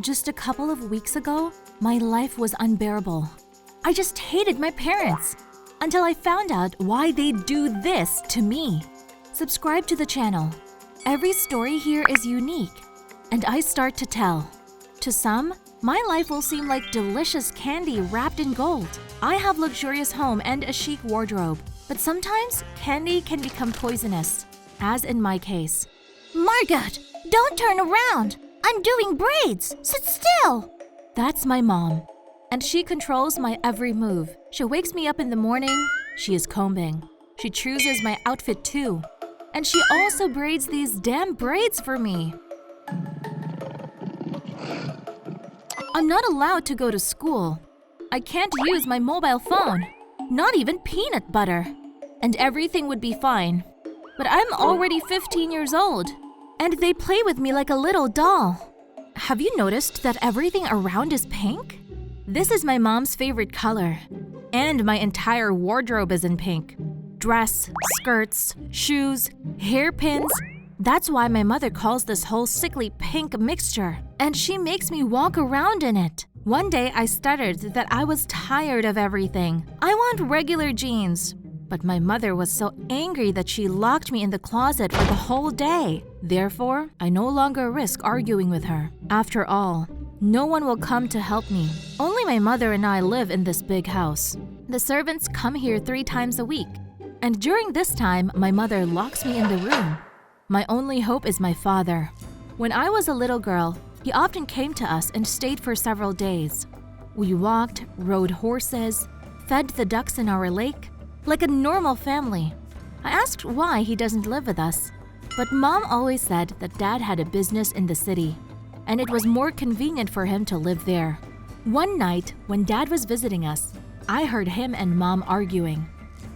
Just a couple of weeks ago, my life was unbearable. I just hated my parents until I found out why they do this to me. Subscribe to the channel. Every story here is unique, and I start to tell. To some, my life will seem like delicious candy wrapped in gold. I have luxurious home and a chic wardrobe, but sometimes candy can become poisonous, as in my case. Margot, don't turn around! I'm doing braids! Sit still! That's my mom, and she controls my every move. She wakes me up in the morning, she is combing. She chooses my outfit too, and she also braids these damn braids for me. I'm not allowed to go to school. I can't use my mobile phone, not even peanut butter. And everything would be fine. But I'm already 15 years old, and they play with me like a little doll. Have you noticed that everything around is pink? This is my mom's favorite color, and my entire wardrobe is in pink. Dress, skirts, shoes, hairpins. That's why my mother calls this whole sickly pink mixture, and she makes me walk around in it. One day I stuttered that I was tired of everything. I want regular jeans. But my mother was so angry that she locked me in the closet for the whole day. Therefore, I no longer risk arguing with her. After all, no one will come to help me. Only my mother and I live in this big house. The servants come here 3 times a week. And during this time, my mother locks me in the room. My only hope is my father. When I was a little girl, he often came to us and stayed for several days. We walked, rode horses, fed the ducks in our lake, like a normal family. I asked why he doesn't live with us, but Mom always said that Dad had a business in the city, and it was more convenient for him to live there. One night, when Dad was visiting us, I heard him and Mom arguing.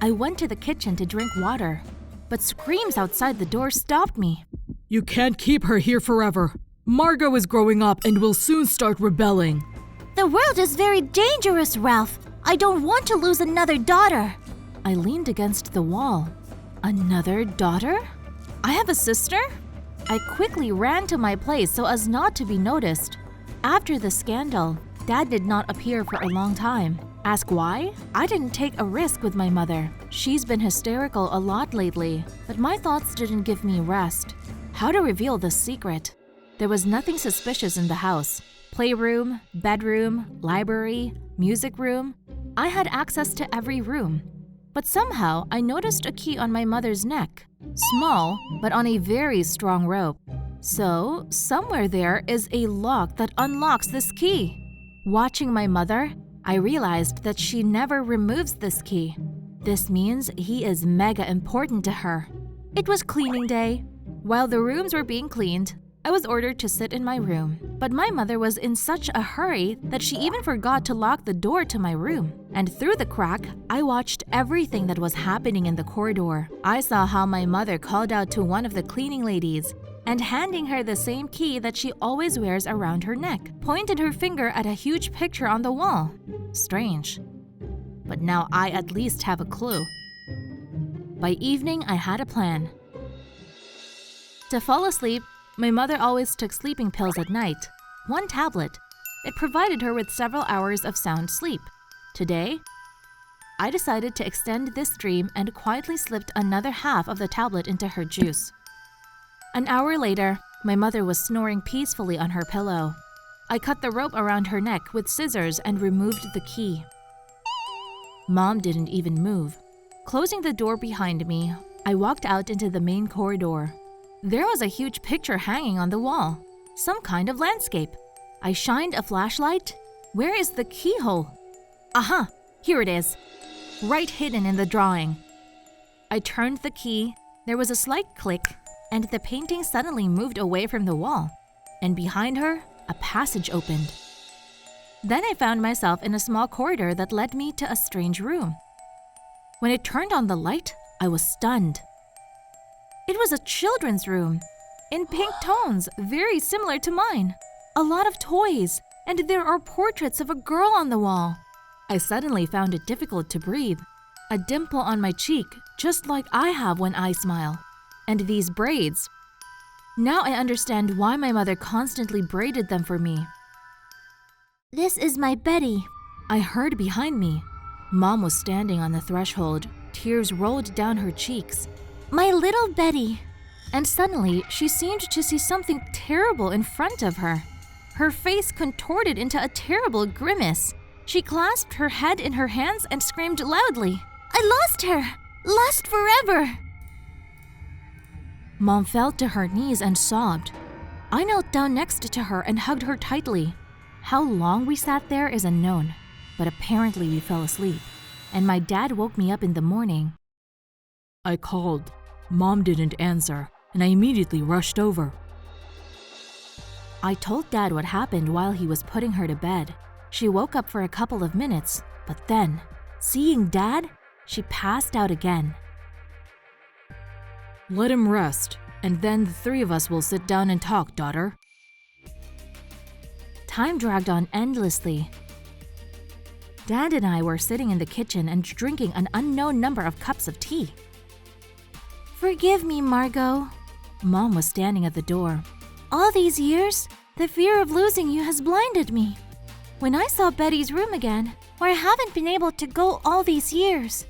I went to the kitchen to drink water, but screams outside the door stopped me. You can't keep her here forever. Margot is growing up and will soon start rebelling. The world is very dangerous, Ralph. I don't want to lose another daughter. I leaned against the wall. Another daughter? I have a sister? I quickly ran to my place so as not to be noticed. After the scandal, Dad did not appear for a long time. Ask why? I didn't take a risk with my mother. She's been hysterical a lot lately, but my thoughts didn't give me rest. How to reveal the secret? There was nothing suspicious in the house. Playroom, bedroom, library, music room. I had access to every room. But somehow, I noticed a key on my mother's neck. Small, but on a very strong rope. So, somewhere there is a lock that unlocks this key. Watching my mother, I realized that she never removes this key. This means he is mega important to her. It was cleaning day. While the rooms were being cleaned, I was ordered to sit in my room, but my mother was in such a hurry that she even forgot to lock the door to my room. And through the crack, I watched everything that was happening in the corridor. I saw how my mother called out to one of the cleaning ladies and handing her the same key that she always wears around her neck, pointed her finger at a huge picture on the wall. Strange. But now I at least have a clue. By evening, I had a plan. To fall asleep, my mother always took sleeping pills at night. 1 tablet. It provided her with several hours of sound sleep. Today, I decided to extend this dream and quietly slipped another half of the tablet into her juice. An hour later, my mother was snoring peacefully on her pillow. I cut the rope around her neck with scissors and removed the key. Mom didn't even move. Closing the door behind me, I walked out into the main corridor. There was a huge picture hanging on the wall, some kind of landscape. I shined a flashlight. Where is the keyhole? Aha, here it is, right hidden in the drawing. I turned the key, there was a slight click, and the painting suddenly moved away from the wall, and behind her, a passage opened. Then I found myself in a small corridor that led me to a strange room. When it turned on the light, I was stunned. It was a children's room, in pink tones, very similar to mine. A lot of toys, and there are portraits of a girl on the wall. I suddenly found it difficult to breathe. A dimple on my cheek, just like I have when I smile. And these braids. Now I understand why my mother constantly braided them for me. This is my Betty. I heard behind me. Mom was standing on the threshold. Tears rolled down her cheeks. My little Betty. And suddenly, she seemed to see something terrible in front of her. Her face contorted into a terrible grimace. She clasped her head in her hands and screamed loudly. I lost her! Lost forever! Mom fell to her knees and sobbed. I knelt down next to her and hugged her tightly. How long we sat there is unknown, but apparently we fell asleep, and my dad woke me up in the morning. I called. Mom didn't answer, and I immediately rushed over. I told Dad what happened while he was putting her to bed. She woke up for a couple of minutes, but then, seeing Dad, she passed out again. Let him rest, and then the three of us will sit down and talk, daughter. Time dragged on endlessly. Dad and I were sitting in the kitchen and drinking an unknown number of cups of tea. Forgive me, Margot. Mom was standing at the door. All these years, the fear of losing you has blinded me. When I saw Betty's room again, where I haven't been able to go all these years,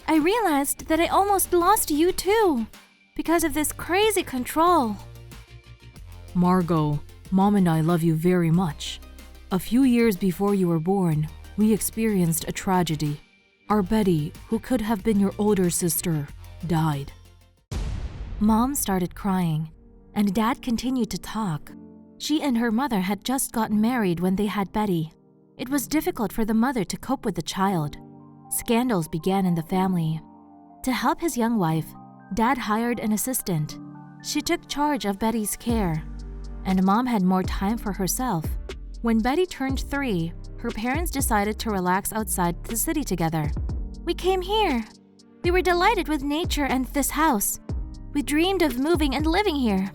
I realized that I almost lost you too, because of this crazy control. Margot, Mom and I love you very much. A few years before you were born, we experienced a tragedy. Our Betty, who could have been your older sister, died. Mom started crying, and Dad continued to talk. She and her mother had just gotten married when they had Betty. It was difficult for the mother to cope with the child. Scandals began in the family. To help his young wife, Dad hired an assistant. She took charge of Betty's care, and Mom had more time for herself. When Betty turned 3, her parents decided to relax outside the city together. We came here. We were delighted with nature and this house. We dreamed of moving and living here.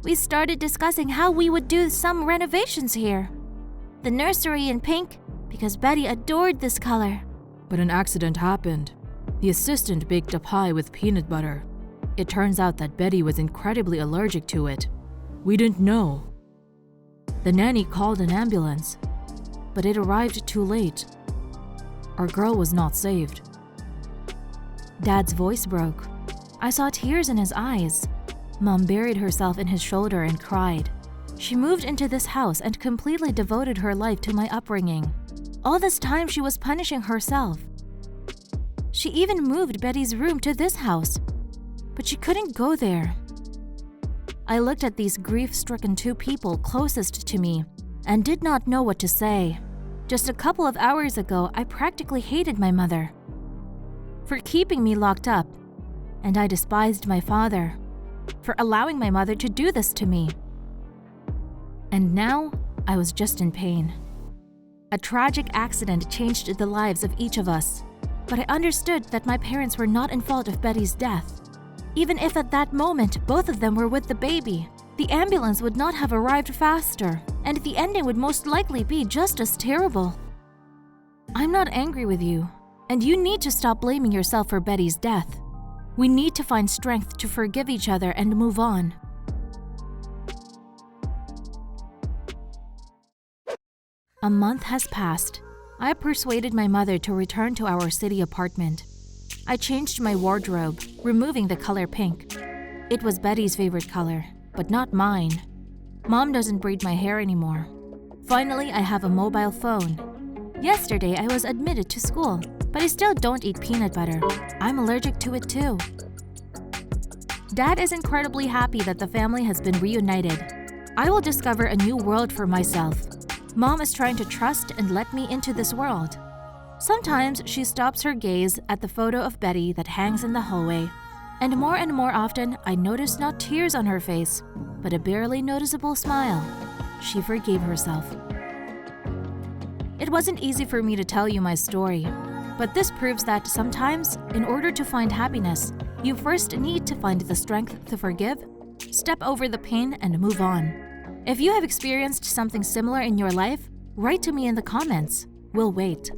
We started discussing how we would do some renovations here. The nursery in pink, because Betty adored this color. But an accident happened. The assistant baked a pie with peanut butter. It turns out that Betty was incredibly allergic to it. We didn't know. The nanny called an ambulance, but it arrived too late. Our girl was not saved. Dad's voice broke. I saw tears in his eyes. Mom buried herself in his shoulder and cried. She moved into this house and completely devoted her life to my upbringing. All this time she was punishing herself. She even moved Betty's room to this house, but she couldn't go there. I looked at these grief-stricken 2 people closest to me and did not know what to say. Just a couple of hours ago, I practically hated my mother for keeping me locked up, and I despised my father for allowing my mother to do this to me. And now, I was just in pain. A tragic accident changed the lives of each of us, but I understood that my parents were not in fault of Betty's death. Even if at that moment both of them were with the baby, the ambulance would not have arrived faster, and the ending would most likely be just as terrible. I'm not angry with you, and you need to stop blaming yourself for Betty's death. We need to find strength to forgive each other and move on. A month has passed. I persuaded my mother to return to our city apartment. I changed my wardrobe, removing the color pink. It was Betty's favorite color, but not mine. Mom doesn't braid my hair anymore. Finally, I have a mobile phone. Yesterday, I was admitted to school, but I still don't eat peanut butter. I'm allergic to it too. Dad is incredibly happy that the family has been reunited. I will discover a new world for myself. Mom is trying to trust and let me into this world. Sometimes she stops her gaze at the photo of Betty that hangs in the hallway, and more often I notice not tears on her face, but a barely noticeable smile. She forgave herself. It wasn't easy for me to tell you my story, but this proves that sometimes, in order to find happiness, you first need to find the strength to forgive, step over the pain, and move on. If you have experienced something similar in your life, write to me in the comments. We'll wait.